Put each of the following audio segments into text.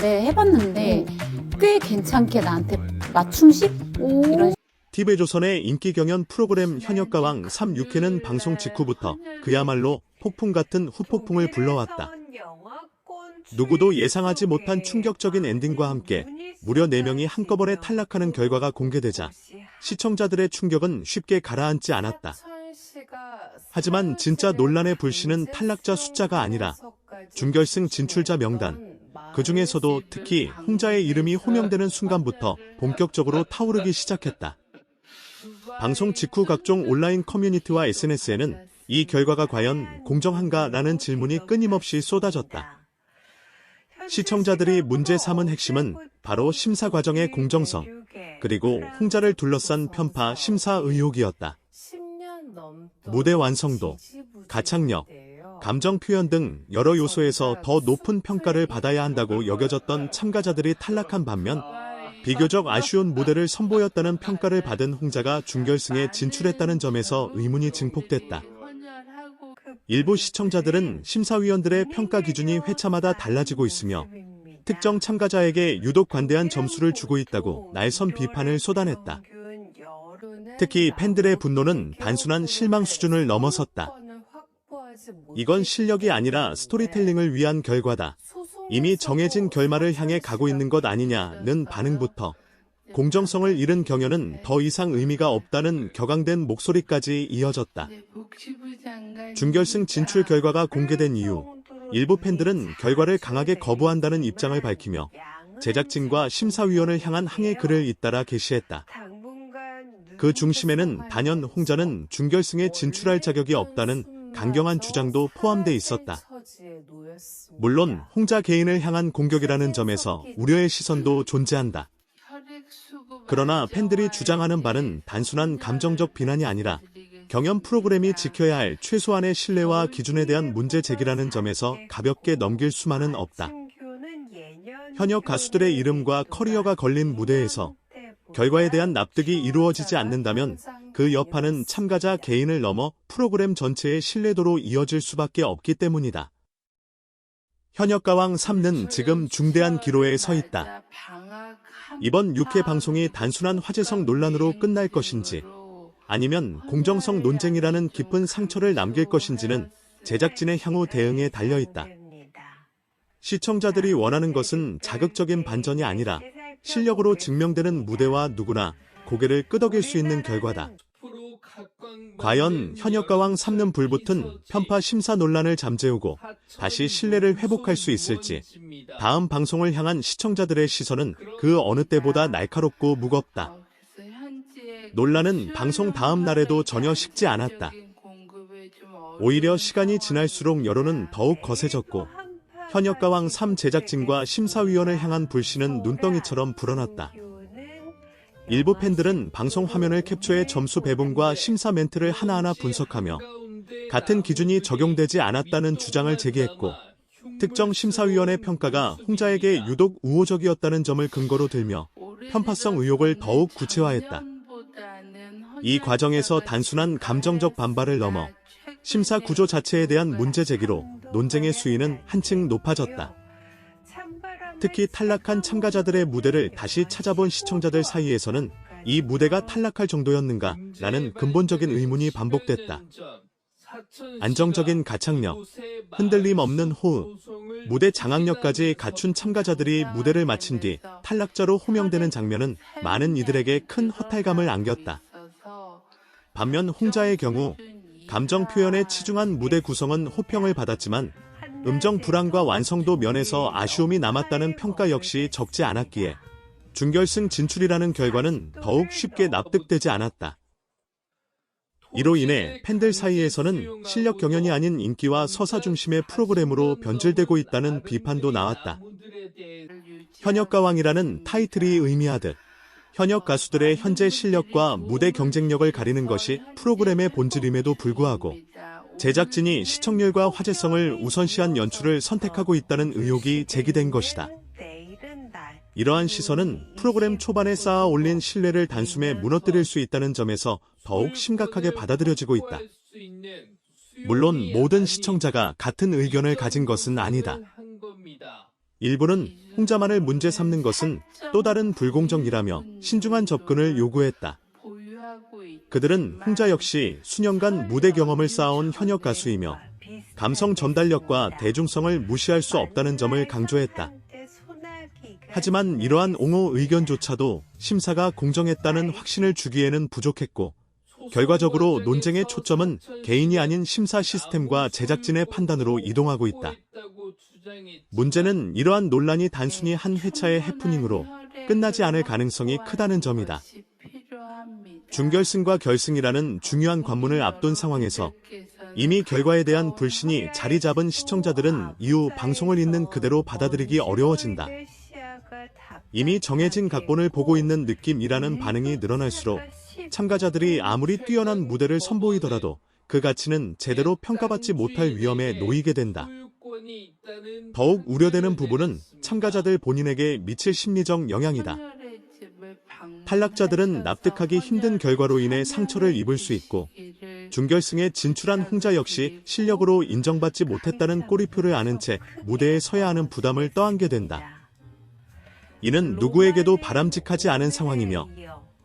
네, 해봤는데 꽤 괜찮게 나한테 맞춤식? 이런 TV조선의 인기 경연 프로그램 현역가왕 3, 6회는 방송 직후부터 그야말로 폭풍 같은 후폭풍을 불러왔다. 누구도 예상하지 못한 충격적인 엔딩과 함께 무려 4명이 한꺼번에 탈락하는 결과가 공개되자 시청자들의 충격은 쉽게 가라앉지 않았다. 하지만 진짜 논란의 불씨는 탈락자 숫자가 아니라 준결승 진출자 명단, 그 중에서도 특히 홍자의 이름이 호명되는 순간부터 본격적으로 타오르기 시작했다. 방송 직후 각종 온라인 커뮤니티와 SNS에는 이 결과가 과연 공정한가라는 질문이 끊임없이 쏟아졌다. 시청자들이 문제 삼은 핵심은 바로 심사 과정의 공정성, 그리고 홍자를 둘러싼 편파 심사 의혹이었다. 무대 완성도, 가창력, 감정 표현 등 여러 요소에서 더 높은 평가를 받아야 한다고 여겨졌던 참가자들이 탈락한 반면 비교적 아쉬운 무대를 선보였다는 평가를 받은 홍자가 준결승에 진출했다는 점에서 의문이 증폭됐다. 일부 시청자들은 심사위원들의 평가 기준이 회차마다 달라지고 있으며 특정 참가자에게 유독 관대한 점수를 주고 있다고 날선 비판을 쏟아냈다. 특히 팬들의 분노는 단순한 실망 수준을 넘어섰다. 이건 실력이 아니라 스토리텔링을 위한 결과다. 이미 정해진 결말을 향해 가고 있는 것 아니냐는 반응부터 공정성을 잃은 경연은 더 이상 의미가 없다는 격앙된 목소리까지 이어졌다. 준결승 진출 결과가 공개된 이후 일부 팬들은 결과를 강하게 거부한다는 입장을 밝히며 제작진과 심사위원을 향한 항해 글을 잇따라 게시했다. 그 중심에는 단연 홍자는 준결승에 진출할 자격이 없다는 강경한 주장도 포함돼 있었다. 물론 홍자 개인을 향한 공격이라는 점에서 우려의 시선도 존재한다. 그러나 팬들이 주장하는 바는 단순한 감정적 비난이 아니라 경연 프로그램이 지켜야 할 최소한의 신뢰와 기준에 대한 문제 제기라는 점에서 가볍게 넘길 수만은 없다. 현역 가수들의 이름과 커리어가 걸린 무대에서 결과에 대한 납득이 이루어지지 않는다면 그 여파는 참가자 개인을 넘어 프로그램 전체의 신뢰도로 이어질 수밖에 없기 때문이다. 현역가왕 3는 지금 중대한 기로에 서 있다. 이번 6회 방송이 단순한 화제성 논란으로 끝날 것인지 아니면 공정성 논쟁이라는 깊은 상처를 남길 것인지는 제작진의 향후 대응에 달려있다. 시청자들이 원하는 것은 자극적인 반전이 아니라 실력으로 증명되는 무대와 누구나 고개를 끄덕일 수 있는 결과다. 과연 현역가왕 3는 불붙은 편파 심사 논란을 잠재우고 다시 신뢰를 회복할 수 있을지 다음 방송을 향한 시청자들의 시선은 그 어느 때보다 날카롭고 무겁다. 논란은 방송 다음 날에도 전혀 식지 않았다. 오히려 시간이 지날수록 여론은 더욱 거세졌고 현역가왕 3 제작진과 심사위원을 향한 불씨는 눈덩이처럼 불어났다. 일부 팬들은 방송 화면을 캡처해 점수 배분과 심사 멘트를 하나하나 분석하며 같은 기준이 적용되지 않았다는 주장을 제기했고 특정 심사위원의 평가가 홍자에게 유독 우호적이었다는 점을 근거로 들며 편파성 의혹을 더욱 구체화했다. 이 과정에서 단순한 감정적 반발을 넘어 심사 구조 자체에 대한 문제 제기로 논쟁의 수위는 한층 높아졌다. 특히 탈락한 참가자들의 무대를 다시 찾아본 시청자들 사이에서는 이 무대가 탈락할 정도였는가? 라는 근본적인 의문이 반복됐다. 안정적인 가창력, 흔들림 없는 호흡, 무대 장악력까지 갖춘 참가자들이 무대를 마친 뒤 탈락자로 호명되는 장면은 많은 이들에게 큰 허탈감을 안겼다. 반면 홍자의 경우 감정 표현에 치중한 무대 구성은 호평을 받았지만 음정 불안과 완성도 면에서 아쉬움이 남았다는 평가 역시 적지 않았기에 준결승 진출이라는 결과는 더욱 쉽게 납득되지 않았다. 이로 인해 팬들 사이에서는 실력 경연이 아닌 인기와 서사 중심의 프로그램으로 변질되고 있다는 비판도 나왔다. 현역가왕이라는 타이틀이 의미하듯 현역 가수들의 현재 실력과 무대 경쟁력을 가리는 것이 프로그램의 본질임에도 불구하고 제작진이 시청률과 화제성을 우선시한 연출을 선택하고 있다는 의혹이 제기된 것이다. 이러한 시선은 프로그램 초반에 쌓아 올린 신뢰를 단숨에 무너뜨릴 수 있다는 점에서 더욱 심각하게 받아들여지고 있다. 물론 모든 시청자가 같은 의견을 가진 것은 아니다. 일부는 홍자만을 문제 삼는 것은 또 다른 불공정이라며 신중한 접근을 요구했다. 그들은 홍자 역시 수년간 무대 경험을 쌓아온 현역 가수이며 감성 전달력과 대중성을 무시할 수 없다는 점을 강조했다. 하지만 이러한 옹호 의견조차도 심사가 공정했다는 확신을 주기에는 부족했고, 결과적으로 논쟁의 초점은 개인이 아닌 심사 시스템과 제작진의 판단으로 이동하고 있다. 문제는 이러한 논란이 단순히 한 회차의 해프닝으로 끝나지 않을 가능성이 크다는 점이다. 준결승과 결승이라는 중요한 관문을 앞둔 상황에서 이미 결과에 대한 불신이 자리 잡은 시청자들은 이후 방송을 있는 그대로 받아들이기 어려워진다. 이미 정해진 각본을 보고 있는 느낌이라는 반응이 늘어날수록 참가자들이 아무리 뛰어난 무대를 선보이더라도 그 가치는 제대로 평가받지 못할 위험에 놓이게 된다. 더욱 우려되는 부분은 참가자들 본인에게 미칠 심리적 영향이다. 탈락자들은 납득하기 힘든 결과로 인해 상처를 입을 수 있고, 준결승에 진출한 홍자 역시 실력으로 인정받지 못했다는 꼬리표를 아는 채 무대에 서야 하는 부담을 떠안게 된다. 이는 누구에게도 바람직하지 않은 상황이며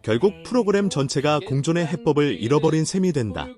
결국 프로그램 전체가 공존의 해법을 잃어버린 셈이 된다.